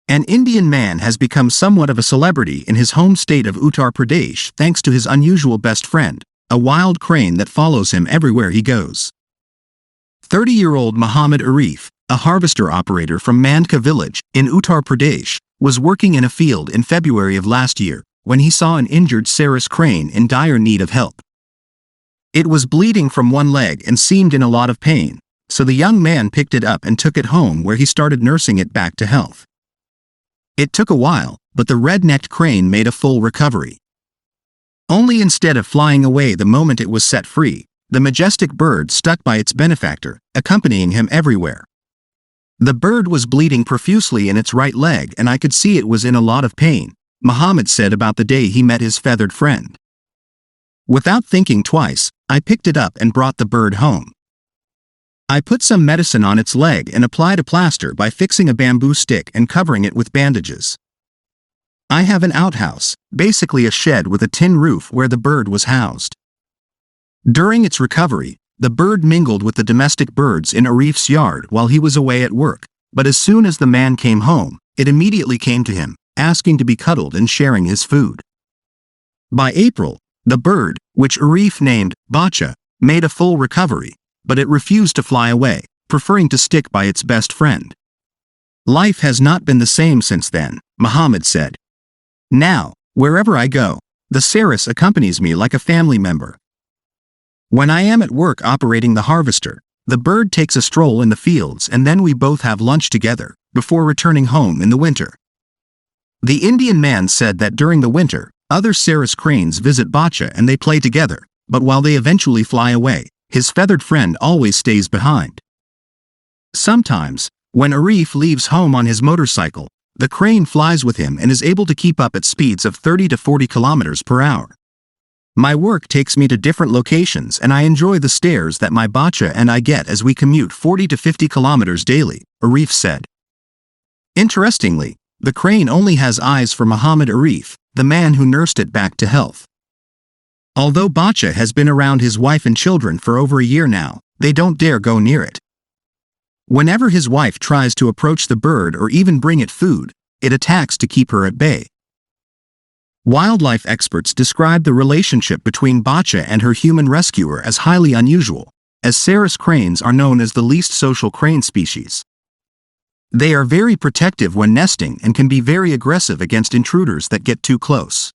An Indian man has become somewhat of a celebrity in his home state of Uttar Pradesh thanks to his unusual best friend, a wild crane that follows him everywhere he goes. 30-year-old Mohammed Arif, a harvester operator from Mandka village in Uttar Pradesh, was working in a field in February of last year when he saw an injured Sarus crane in dire need of help. It was bleeding from one leg and seemed in a lot of pain, so the young man picked it up and took it home where he started nursing it back to health. It took a while, but the red-necked crane made a full recovery. Only instead of flying away the moment it was set free, the majestic bird stuck by its benefactor, accompanying him everywhere. The bird was bleeding profusely in its right leg and I could see it was in a lot of pain, Mohammed said about the day he met his feathered friend. Without thinking twice, I picked it up and brought the bird home. I put some medicine on its leg and applied a plaster by fixing a bamboo stick and covering it with bandages. I have an outhouse, basically a shed with a tin roof where the bird was housed. During its recovery, the bird mingled with the domestic birds in Arif's yard while he was away at work, but as soon as the man came home, it immediately came to him, asking to be cuddled and sharing his food. By April, the bird, which Arif named Bacha, made a full recovery, but it refused to fly away, preferring to stick by its best friend. Life has not been the same since then, Mohammed said. Now, wherever I go, the Sarus accompanies me like a family member. When I am at work operating the harvester, the bird takes a stroll in the fields and then we both have lunch together, before returning home in the winter. The Indian man said that during the winter, other Sarus cranes visit Bacha and they play together, but while they eventually fly away, his feathered friend always stays behind. Sometimes, when Arif leaves home on his motorcycle, the crane flies with him and is able to keep up at speeds of 30 to 40 kilometers per hour. My work takes me to different locations and I enjoy the stares that my Bacha and I get as we commute 40 to 50 kilometers daily, Arif said. Interestingly, the crane only has eyes for Mohammed Arif, the man who nursed it back to health. Although Bacha has been around his wife and children for over a year now, they don't dare go near it. Whenever his wife tries to approach the bird or even bring it food, it attacks to keep her at bay. Wildlife experts describe the relationship between Bacha and her human rescuer as highly unusual, as Sarus cranes are known as the least social crane species. They are very protective when nesting and can be very aggressive against intruders that get too close.